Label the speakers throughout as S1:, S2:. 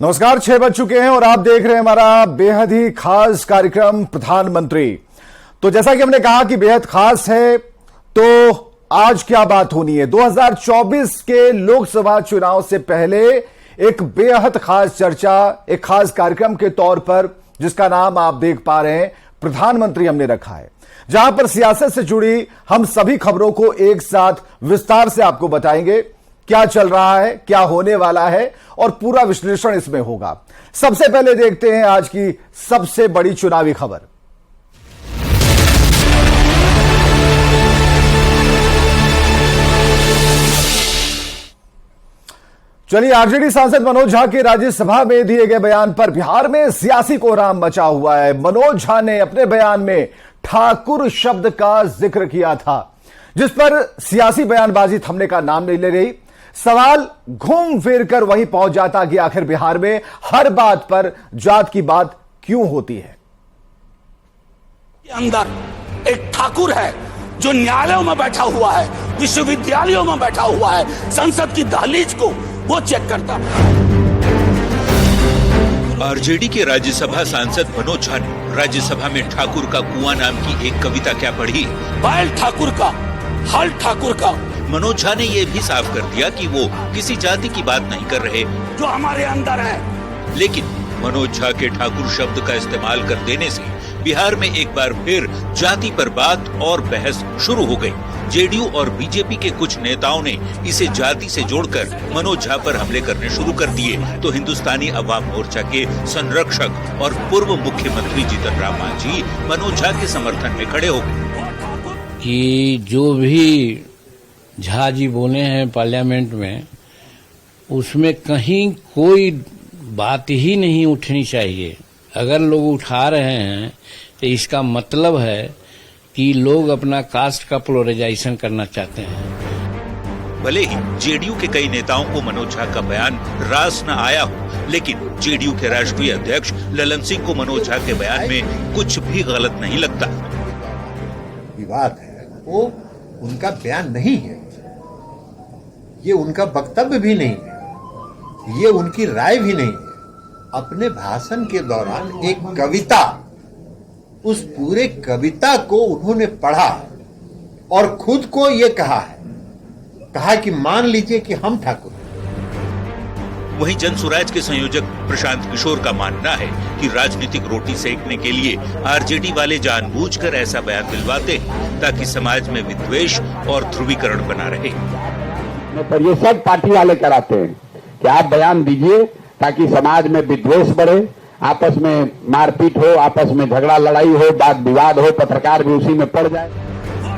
S1: नमस्कार, 6 बज चुके हैं और आप देख रहे हैं हमारा बेहद ही खास कार्यक्रम प्रधानमंत्री। तो जैसा कि हमने कहा कि बेहद खास है, तो आज क्या बात होनी है। 2024 के लोकसभा चुनाव से पहले एक बेहद खास चर्चा, एक खास कार्यक्रम के तौर पर, जिसका नाम आप देख पा रहे हैं प्रधानमंत्री, हमने रखा है, जहां पर सियासत से जुड़ी हम सभी खबरों को एक साथ विस्तार से आपको बताएंगे। क्या चल रहा है, क्या होने वाला है और पूरा विश्लेषण इसमें होगा। सबसे पहले देखते हैं आज की सबसे बड़ी चुनावी खबर। चलिए, आरजेडी सांसद मनोज झा के राज्यसभा में दिए गए बयान पर बिहार में सियासी कोहराम मचा हुआ है। मनोज झा ने अपने बयान में ठाकुर शब्द का जिक्र किया था, जिस पर सियासी बयानबाजी थमने का नाम नहीं ले रही। सवाल घूम फिर कर वहीं पहुंच जाता कि आखिर बिहार में हर बात पर जात की बात क्यों होती है।
S2: अंदर एक ठाकुर है जो न्यायालयों में बैठा हुआ है, विश्वविद्यालयों में बैठा हुआ है, संसद की दहलीज को वो चेक करता है।
S3: आरजेडी के राज्यसभा सांसद मनोज झा ने राज्यसभा में ठाकुर का कुआं नाम की एक कविता क्या पढ़ी।
S2: बैल ठाकुर का, हल ठाकुर का।
S3: मनोज झा ने यह भी साफ कर दिया कि वो किसी जाति की बात नहीं कर रहे,
S2: जो हमारे अंदर है।
S3: लेकिन मनोज झा के ठाकुर शब्द का इस्तेमाल कर देने से बिहार में एक बार फिर जाति पर बात और बहस शुरू हो गई। जेडीयू और बीजेपी के कुछ नेताओं ने इसे जाति से जोड़कर मनोज झा पर हमले करने शुरू कर दिए, तो हिंदुस्तानी अवाम मोर्चा के संरक्षक और पूर्व मुख्यमंत्री जीतन राम मांझी मनोज झा के समर्थन में खड़े हो गए
S4: कि जो भी झा जी बोले हैं पार्लियामेंट में, उसमें कहीं कोई बात ही नहीं उठनी चाहिए। अगर लोग उठा रहे हैं तो इसका मतलब है कि लोग अपना कास्ट का पोलराइजेशन करना चाहते हैं।
S3: भले ही जेडीयू के कई नेताओं को मनोज झा का बयान रास न आया हो, लेकिन जेडीयू के राष्ट्रीय अध्यक्ष ललन सिंह को मनोज झा के बयान में कुछ भी गलत नहीं लगता।
S5: विवाद है, वो उनका बयान नहीं है, ये उनका वक्तव्य भी नहीं है, ये उनकी राय भी नहीं है। अपने भाषण के दौरान एक कविता, उस पूरे कविता को उन्होंने पढ़ा और खुद को ये कहा कि मान लीजिए कि हम ठाकुर।
S3: वहीं जन सुराज के संयोजक प्रशांत किशोर का मानना है कि राजनीतिक रोटी सेकने के लिए आरजेडी वाले जानबूझकर ऐसा बयान दिलवाते हैं ताकि समाज में विद्वेष और ध्रुवीकरण बना रहे।
S6: पर ये सब पार्टी वाले कराते हैं कि आप बयान दीजिए ताकि समाज में विद्वेष बढ़े, आपस में मारपीट हो, आपस में झगड़ा लड़ाई हो, वाद विवाद हो, पत्रकार भी उसी में पड़ जाए।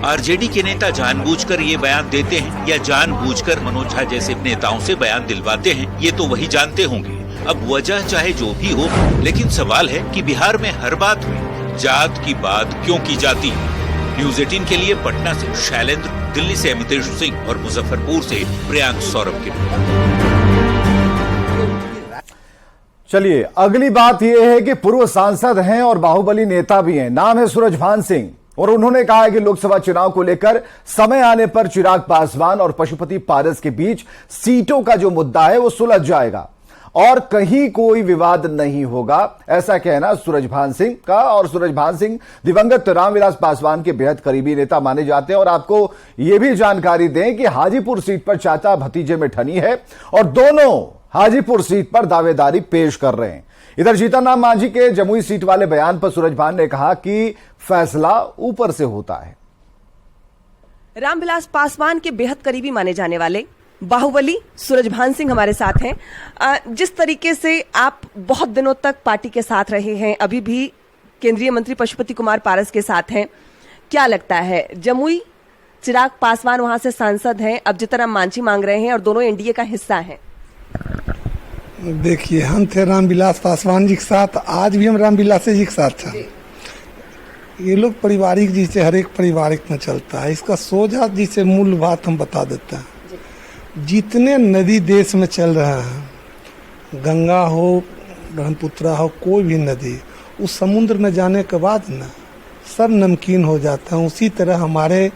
S3: आरजेडी के नेता जानबूझकर ये बयान देते हैं या जानबूझकर मनोज झा जैसे नेताओं से बयान दिलवाते हैं, ये तो वही जानते होंगे। अब वजह चाहे जो भी हो, लेकिन सवाल है कि बिहार में हर बात में जात की बात क्यों की जाती है। न्यूज़ 18 के लिए पटना से शैलेंद्र, दिल्ली से अमितेश सिंह और मुजफ्फरपुर से प्रियांक सौरभ के।
S1: चलिए, अगली बात यह है कि पूर्व सांसद हैं और बाहुबली नेता भी हैं। नाम है सूरजभान सिंह, और उन्होंने कहा है कि लोकसभा चुनाव को लेकर समय आने पर चिराग पासवान और पशुपति पारस के बीच सीटों का जो मुद्दा है वो सुलझ जाएगा और कहीं कोई विवाद नहीं होगा। ऐसा कहना सूरजभान सिंह का। और सूरजभान सिंह दिवंगत रामविलास पासवान के बेहद करीबी नेता माने जाते हैं। और आपको यह भी जानकारी दें कि हाजीपुर सीट पर चाचा भतीजे में ठनी है और दोनों हाजीपुर सीट पर दावेदारी पेश कर रहे हैं। इधर जीतन राम मांझी के जमुई सीट वाले बयान पर सूरजभान ने कहा कि फैसला ऊपर से होता है।
S7: रामविलास पासवान के बेहद करीबी माने जाने वाले बाहुबली सूरजभान सिंह हमारे साथ हैं। जिस तरीके से आप बहुत दिनों तक पार्टी के साथ रहे हैं, अभी भी केंद्रीय मंत्री पशुपति कुमार पारस के साथ हैं, क्या लगता है जमुई चिराग पासवान वहां से सांसद हैं, अब जीतन राम मांझी मांग रहे हैं और दोनों एनडीए का हिस्सा हैं।
S8: देखिए, हम थे रामविलास पासवान जी के साथ, आज भी हम रामविलास जी के साथ हैं। ये लोग पारिवारिक जी से, हर एक पारिवारिक में चलता है। इसका सोझा जी से मूल बात हम बता देते हैं। जितने नदी देश में चल रहे हैं, गंगा हो, ब्रह्मपुत्र हो, कोई भी नदी, उस समुद्र में जाने के बाद ना सब नमकीन हो जाता है। उसी तरह हमारे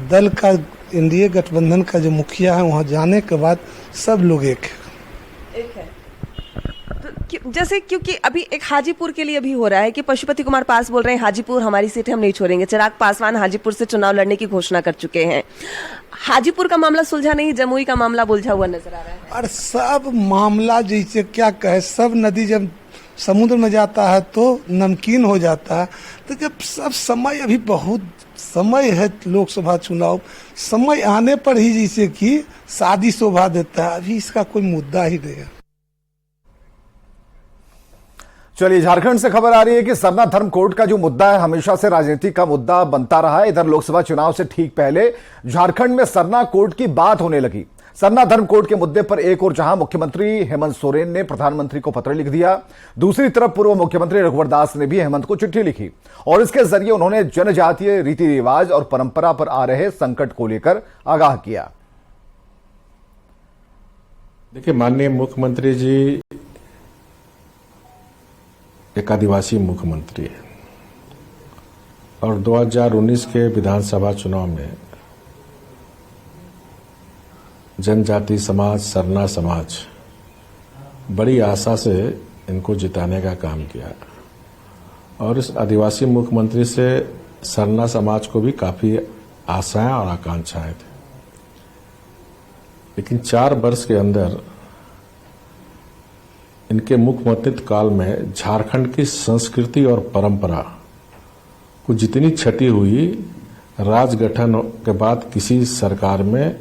S8: दल का, एनडीए गठबंधन का जो मुखिया है, वहाँ जाने के बाद सब लोग एक है।
S7: तो जैसे क्योंकि अभी एक हाजीपुर के लिए भी हो रहा है कि पशुपति कुमार पास बोल रहे हैं हाजीपुर हमारी सीट है, हम नहीं छोड़ेंगे। चिराग पासवान हाजीपुर से चुनाव लड़ने की घोषणा कर चुके हैं। हाजीपुर का मामला सुलझा नहीं, जमुई का मामला उलझा हुआ नजर आ रहा है।
S8: और सब मामला जैसे क्या कहे, सब नदी जब समुद्र में जाता है तो नमकीन हो जाता है। तो जब सब समय, अभी बहुत समय है लोकसभा चुनाव, समय आने पर ही जैसे कि शादी शोभा देता है, अभी इसका कोई मुद्दा ही नहीं है।
S1: चलिए, झारखंड से खबर आ रही है कि सरना धर्म कोड का जो मुद्दा है हमेशा से राजनीति का मुद्दा बनता रहा है। इधर लोकसभा चुनाव से ठीक पहले झारखंड में सरना कोड की बात होने लगी। सरना धर्म कोड के मुद्दे पर एक और जहां मुख्यमंत्री हेमंत सोरेन ने प्रधानमंत्री को पत्र लिख दिया, दूसरी तरफ पूर्व मुख्यमंत्री रघुवर दास ने भी हेमंत को चिट्ठी लिखी और इसके जरिए उन्होंने जनजातीय रीति रिवाज और परंपरा पर आ रहे संकट को लेकर आगाह किया।
S9: देखिए, माननीय मुख्यमंत्री जी एक आदिवासी मुख्यमंत्री है और 2019 के विधानसभा चुनाव में जनजाति समाज, सरना समाज बड़ी आशा से इनको जिताने का काम किया और इस आदिवासी मुख्यमंत्री से सरना समाज को भी काफी आशाएं और आकांक्षाएं थी। लेकिन 4 वर्ष के अंदर इनके मुख्यमंत्रित्व काल में झारखंड की संस्कृति और परंपरा को जितनी क्षति हुई, राज गठन के बाद किसी सरकार में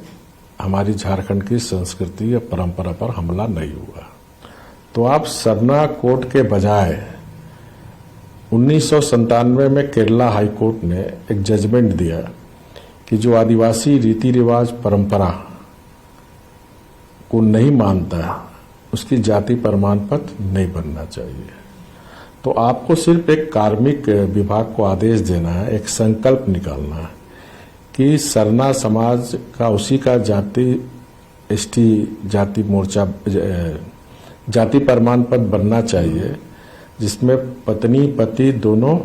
S9: हमारी झारखंड की संस्कृति या परंपरा पर हमला नहीं हुआ। तो आप सरना कोड के बजाय 1997 में केरला हाई कोर्ट ने एक जजमेंट दिया कि जो आदिवासी रीति रिवाज परंपरा को नहीं मानता उसकी जाति प्रमाण पत्र नहीं बनना चाहिए। तो आपको सिर्फ एक कार्मिक विभाग को आदेश देना है, एक संकल्प निकालना है कि सरना समाज का उसी का जाति एसटी जाति मोर्चा जाति प्रमाण पत्र बनना चाहिए जिसमें पत्नी पति दोनों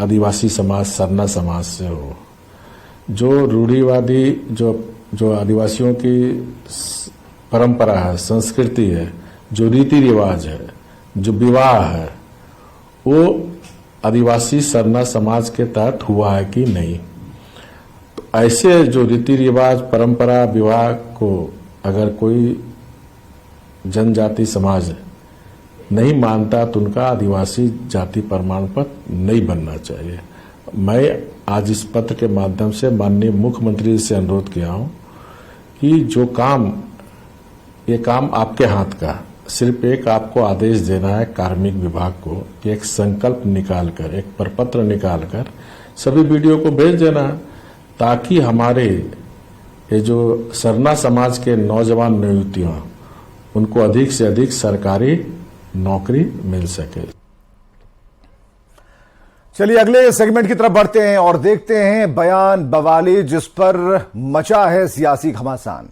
S9: आदिवासी समाज सरना समाज से हो। जो रूढ़िवादी जो आदिवासियों की परंपरा है, संस्कृति है, जो रीति रिवाज है, जो विवाह है, वो आदिवासी सरना समाज के तहत हुआ है कि नहीं। तो ऐसे जो रीति रिवाज परंपरा विवाह को अगर कोई जनजाति समाज नहीं मानता तो उनका आदिवासी जाति प्रमाण पत्र नहीं बनना चाहिए। मैं आज इस पत्र के माध्यम से माननीय मुख्यमंत्री से अनुरोध किया हूं कि जो काम, ये काम आपके हाथ का, सिर्फ एक आपको आदेश देना है कार्मिक विभाग को कि एक संकल्प निकालकर, एक प्रपत्र निकालकर सभी वीडियो को भेज देना ताकि हमारे ये जो सरना समाज के नौजवान युवतियां उनको अधिक से अधिक सरकारी नौकरी मिल सके।
S1: चलिए, अगले सेगमेंट की तरफ बढ़ते हैं और देखते हैं बयान बवाली जिस पर मचा है सियासी घमासान।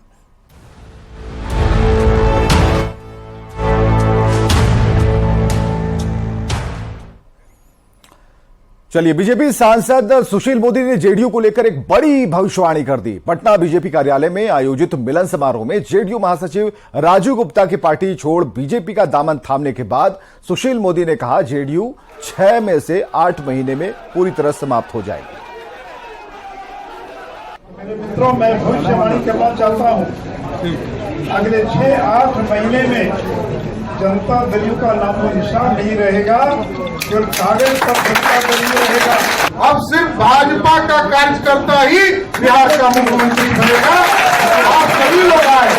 S1: चलिए, बीजेपी सांसद सुशील मोदी ने जेडीयू को लेकर एक बड़ी भविष्यवाणी कर दी। पटना बीजेपी कार्यालय में आयोजित मिलन समारोह में जेडीयू महासचिव राजू गुप्ता की पार्टी छोड़ बीजेपी का दामन थामने के बाद सुशील मोदी ने कहा जेडीयू 6 में से 8 महीने में पूरी तरह समाप्त हो जाएगी।
S10: मेरे मित्रों, मैं भविष्यवाणी करना चाहता हूं, अगले 6-8 महीने में जनता दल का नामो निशान नहीं रहेगा, केवल कागज पर जनता दल रहेगा। अब सिर्फ भाजपा का कार्यकर्ता ही बिहार का मुख्यमंत्री बनेगा। आज सभी लोग आए,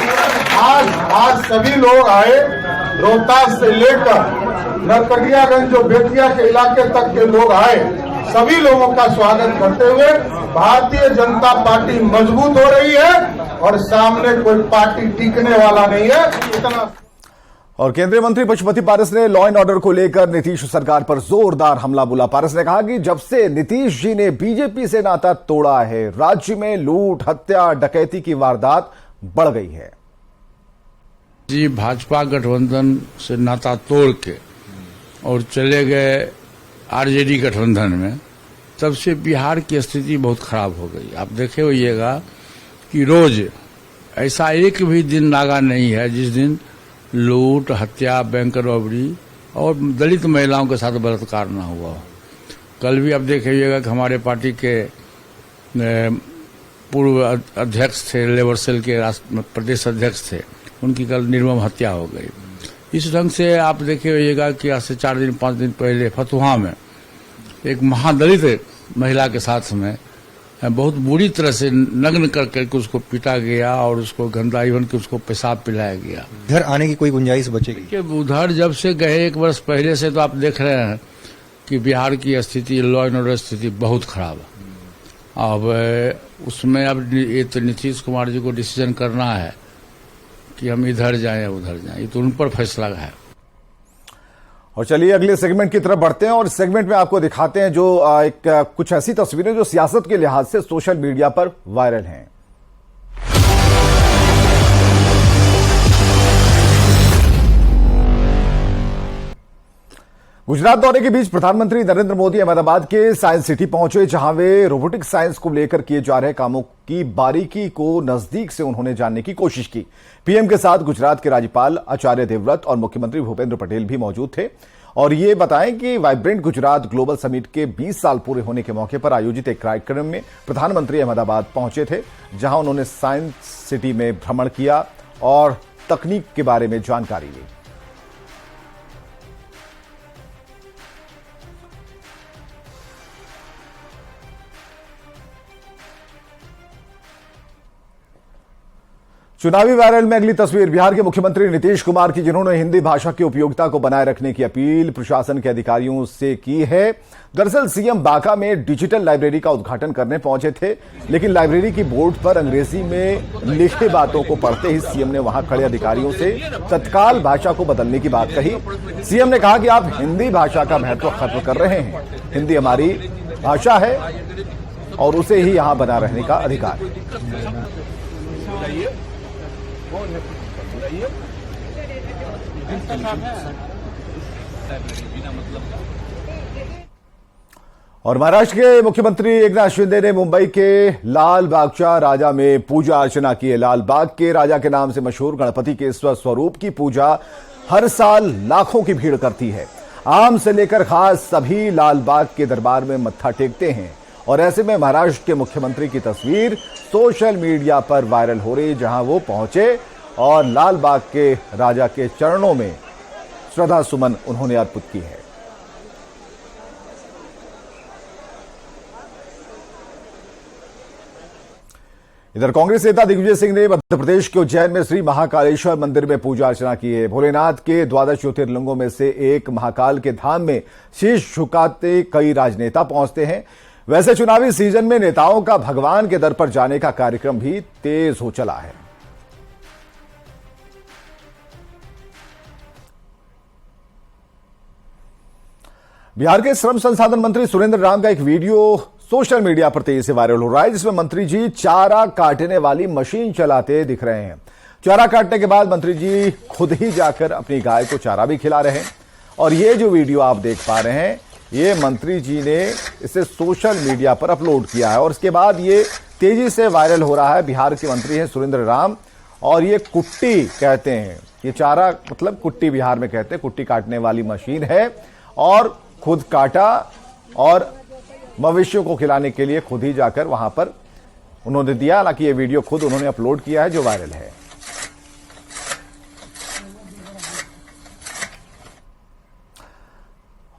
S10: आज सभी लोग आए, रोहतास से लेकर नरकटियागंज जो बेतिया के इलाके तक के लोग आए, सभी लोगों का स्वागत करते हुए भारतीय जनता पार्टी मजबूत हो रही है और सामने कोई पार्टी टिकने वाला नहीं है। इतना।
S1: और केंद्रीय मंत्री पशुपति पारस ने लॉ एंड ऑर्डर को लेकर नीतीश सरकार पर जोरदार हमला बोला। पारस ने कहा कि जब से नीतीश जी ने बीजेपी से नाता तोड़ा है, राज्य में लूट, हत्या, डकैती की वारदात बढ़ गई है।
S4: जी भाजपा गठबंधन से नाता तोड़ के और चले गए आरजेडी गठबंधन में, तब से बिहार की स्थिति बहुत खराब हो गई। आप देखे होइएगा कि रोज ऐसा एक भी दिन नागा नहीं है जिस दिन लूट, हत्या, बैंक रॉबरी और दलित महिलाओं के साथ बलात्कार न हुआ हो। कल भी आप देखिएगा कि हमारे पार्टी के पूर्व अध्यक्ष थे, लेबर सेल के प्रदेश अध्यक्ष थे, उनकी कल निर्मम हत्या हो गई। इस ढंग से आप देखिएगा कि आज से 4 दिन 5 दिन पहले फतुहा में एक महादलित महिला के साथ में बहुत बुरी तरह से नग्न करके उसको पीटा गया और उसको गंदा इवन के उसको पेशाब पिलाया गया।
S11: इधर आने की कोई गुंजाइश बचेगी?
S4: कि उधर जब से गए 1 वर्ष पहले से तो आप देख रहे हैं कि बिहार की स्थिति, लॉ एंड ऑर्डर स्थिति बहुत खराब है। अब उसमें अब ये तो नीतीश कुमार जी को डिसीजन करना है कि हम इधर जाएं या उधर जाएं, ये तो उन पर फैसला है।
S1: और चलिए अगले सेगमेंट की तरफ बढ़ते हैं और सेगमेंट में आपको दिखाते हैं जो कुछ ऐसी तस्वीरें जो सियासत के लिहाज से सोशल मीडिया पर वायरल हैं। गुजरात दौरे के बीच प्रधानमंत्री नरेंद्र मोदी अहमदाबाद के साइंस सिटी पहुंचे, जहां वे रोबोटिक साइंस को लेकर किए जा रहे कामों की बारीकी को नजदीक से उन्होंने जानने की कोशिश की। पीएम के साथ गुजरात के राज्यपाल आचार्य देवव्रत और मुख्यमंत्री भूपेंद्र पटेल भी मौजूद थे। और ये बताएं कि वाइब्रेंट गुजरात ग्लोबल समिट के 20 साल पूरे होने के मौके पर आयोजित एक कार्यक्रम में प्रधानमंत्री अहमदाबाद पहुंचे थे, जहां उन्होंने साइंस सिटी में भ्रमण किया और तकनीक के बारे में जानकारी ली। चुनावी वायरल में अगली तस्वीर बिहार के मुख्यमंत्री नीतीश कुमार की, जिन्होंने हिंदी भाषा की उपयोगिता को बनाए रखने की अपील प्रशासन के अधिकारियों से की है। दरअसल सीएम बांका में डिजिटल लाइब्रेरी का उद्घाटन करने पहुंचे थे, लेकिन लाइब्रेरी की बोर्ड पर अंग्रेजी में लिखे बातों को पढ़ते ही सीएम ने वहां खड़े अधिकारियों से तत्काल भाषा को बदलने की बात कही। सीएम ने कहा कि आप हिंदी भाषा का महत्व खत्म कर रहे हैं। हिंदी हमारी भाषा है और उसे ही यहां बना रहने का अधिकार। और महाराष्ट्र के मुख्यमंत्री एकनाथ शिंदे ने मुंबई के लाल बागचा राजा में पूजा अर्चना की है। लाल बाग के राजा के नाम से मशहूर गणपति के स्वरूप की पूजा हर साल लाखों की भीड़ करती है। आम से लेकर खास सभी लाल बाग के दरबार में मत्था टेकते हैं। और ऐसे में महाराष्ट्र के मुख्यमंत्री की तस्वीर सोशल मीडिया पर वायरल हो रही, जहां वो पहुंचे और लाल बाग के राजा के चरणों में श्रद्धा सुमन उन्होंने अर्पित की है। इधर कांग्रेस नेता दिग्विजय सिंह ने मध्य प्रदेश के उज्जैन में श्री महाकालेश्वर मंदिर में पूजा अर्चना की है। भोलेनाथ के 12 ज्योतिर्लिंगों में से एक महाकाल के धाम में शीश झुकाते कई राजनेता पहुंचते हैं। वैसे चुनावी सीजन में नेताओं का भगवान के दर पर जाने का कार्यक्रम भी तेज हो चला है। बिहार के श्रम संसाधन मंत्री सुरेंद्र राम का एक वीडियो सोशल मीडिया पर तेजी से वायरल हो रहा है, जिसमें मंत्री जी चारा काटने वाली मशीन चलाते दिख रहे हैं। चारा काटने के बाद मंत्री जी खुद ही जाकर अपनी गाय को चारा भी खिला रहे हैं। और ये जो वीडियो आप देख पा रहे हैं, ये मंत्री जी ने इसे सोशल मीडिया पर अपलोड किया है और इसके बाद ये तेजी से वायरल हो रहा है। बिहार के मंत्री हैं सुरेंद्र राम और ये कुट्टी कहते हैं, ये चारा मतलब कुट्टी बिहार में कहते हैं, कुट्टी काटने वाली मशीन है और खुद काटा और मवेशियों को खिलाने के लिए खुद ही जाकर वहां पर उन्होंने दिया। हालांकि ये वीडियो खुद उन्होंने अपलोड किया है जो वायरल है।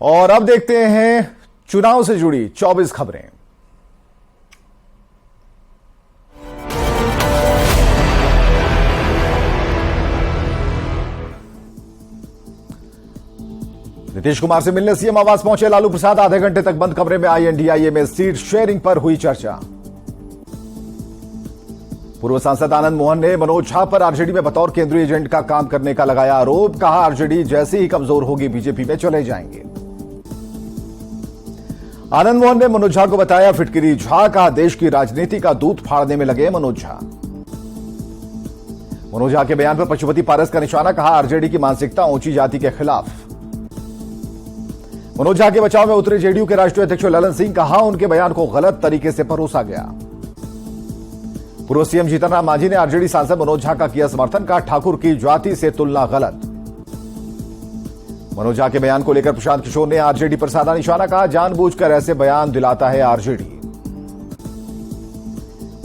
S1: और अब देखते हैं चुनाव से जुड़ी 24 खबरें। नीतीश कुमार से मिलने सीएम आवास पहुंचे लालू प्रसाद। आधे घंटे तक बंद कमरे में INDIA में सीट शेयरिंग पर हुई चर्चा। पूर्व सांसद आनंद मोहन ने मनोज झा पर आरजेडी में बतौर केंद्रीय एजेंट का काम करने का लगाया आरोप। कहा आरजेडी जैसे ही कमजोर होगी बीजेपी में चले जाएंगे। आनंद मोहन ने मनोज झा को बताया फिटकिरी झा। कहा देश की राजनीति का दूध फाड़ने में लगे मनोज झा। मनोज झा के बयान पर पशुपति पारस का निशाना। कहा आरजेडी की मानसिकता ऊंची जाति के खिलाफ। मनोज झा के बचाव में उतरे जेडीयू के राष्ट्रीय अध्यक्ष ललन सिंह। कहा उनके बयान को गलत तरीके से परोसा गया। पूर्व सीएम जीतन राम मांझी ने आरजेडी सांसद मनोज झा का किया समर्थन, कहा ठाकुर की जाति से तुलना गलत। मनोज झा के बयान को लेकर प्रशांत किशोर ने आरजेडी पर साधा निशाना, कहा जानबूझकर ऐसे बयान दिलाता है आरजेडी।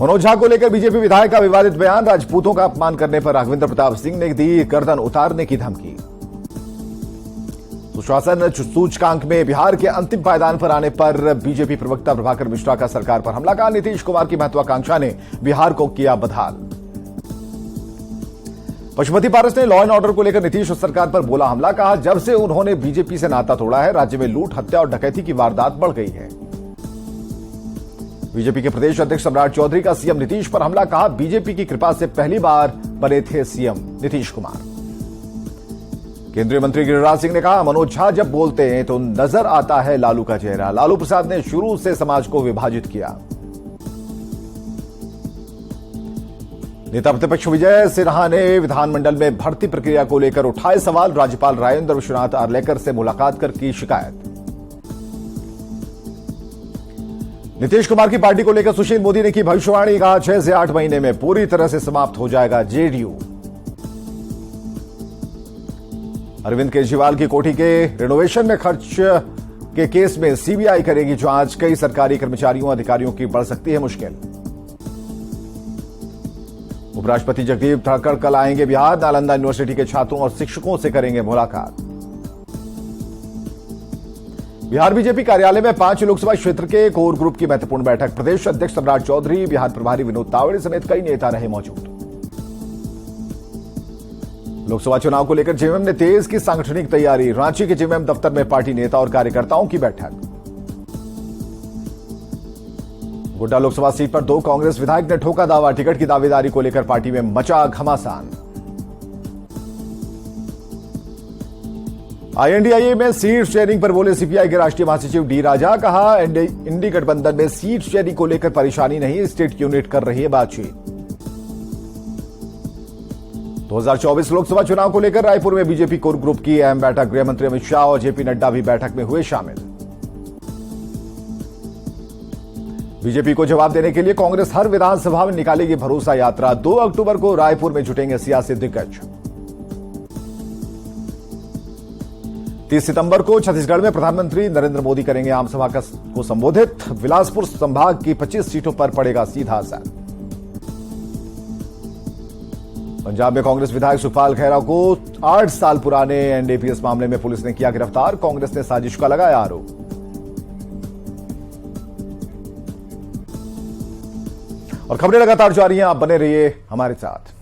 S1: मनोज झा को लेकर बीजेपी विधायक का विवादित बयान, राजपूतों का अपमान करने पर राघवेंद्र प्रताप सिंह ने दी गर्दन उतारने की धमकी। सुशासन सूचकांक में बिहार के अंतिम पायदान पर आने पर बीजेपी प्रवक्ता प्रभाकर मिश्रा का सरकार पर हमला, कहा नीतीश कुमार की महत्वाकांक्षा ने बिहार को किया बदहाल। पशुपति पारस ने लॉ एंड ऑर्डर को लेकर नीतीश सरकार पर बोला हमला, कहा जब से उन्होंने बीजेपी से नाता तोड़ा है राज्य में लूट, हत्या और डकैती की वारदात बढ़ गई है। बीजेपी के प्रदेश अध्यक्ष सम्राट चौधरी का सीएम नीतीश पर हमला, कहा बीजेपी की कृपा से पहली बार बने थे सीएम नीतीश कुमार। केंद्रीय मंत्री गिरिराज सिंह ने कहा मनोज झा जब बोलते हैं तो नजर आता है लालू का चेहरा। लालू प्रसाद ने शुरू से समाज को विभाजित किया। नेता प्रतिपक्ष विजय सिन्हा ने विधानमंडल में भर्ती प्रक्रिया को लेकर उठाए सवाल, राज्यपाल राजेंद्र विश्वनाथ आर्लेकर से मुलाकात कर की शिकायत। नीतीश कुमार की पार्टी को लेकर सुशील मोदी ने की भविष्यवाणी, कहा 6 से 8 महीने में पूरी तरह से समाप्त हो जाएगा जेडीयू। अरविंद केजरीवाल की कोठी के रिनोवेशन में खर्च के केस में सीबीआई करेगी जांच, कई सरकारी कर्मचारियों अधिकारियों की बढ़ सकती है मुश्किल। उपराष्ट्रपति जगदीप धनखड़ कल आएंगे बिहार, नालंदा यूनिवर्सिटी के छात्रों और शिक्षकों से करेंगे मुलाकात। बिहार बीजेपी कार्यालय में 5 लोकसभा क्षेत्र के कोर ग्रुप की महत्वपूर्ण बैठक, प्रदेश अध्यक्ष सम्राट चौधरी, बिहार प्रभारी विनोद तावड़े समेत कई नेता रहे मौजूद। लोकसभा चुनाव को लेकर जेएमएम ने तेज की सांगठनिक तैयारी, रांची के जेएमएम दफ्तर में पार्टी नेता और कार्यकर्ताओं की बैठक। गोड्डा लोकसभा सीट पर 2 कांग्रेस विधायक ने ठोका दावा, टिकट की दावेदारी को लेकर पार्टी में मचा घमासान। आईएनडीआईए में सीट शेयरिंग पर बोले सीपीआई के राष्ट्रीय महासचिव डी राजा, कहा इंडी गठबंधन में सीट शेयरिंग को लेकर परेशानी नहीं, स्टेट यूनिट कर रही है बातचीत। 2024 लोकसभा चुनाव को लेकर रायपुर में बीजेपी कोर ग्रुप की अहम बैठक, गृह मंत्री अमित शाह और जेपी नड्डा भी बैठक में हुए शामिल। बीजेपी को जवाब देने के लिए कांग्रेस हर विधानसभा में निकालेगी भरोसा यात्रा, 2 अक्टूबर को रायपुर में जुटेंगे सियासी दिग्गज। 30 सितंबर को छत्तीसगढ़ में प्रधानमंत्री नरेंद्र मोदी करेंगे आम सभा को संबोधित, बिलासपुर संभाग की 25 सीटों पर पड़ेगा सीधा असर। पंजाब में कांग्रेस विधायक सुखपाल खैरा को 8 साल पुराने एनडीपीएस मामले में पुलिस ने किया गिरफ्तार, कांग्रेस ने साजिश का लगाया आरोप। और खबरें लगातार जारी हैं, आप बने रहिए हमारे साथ।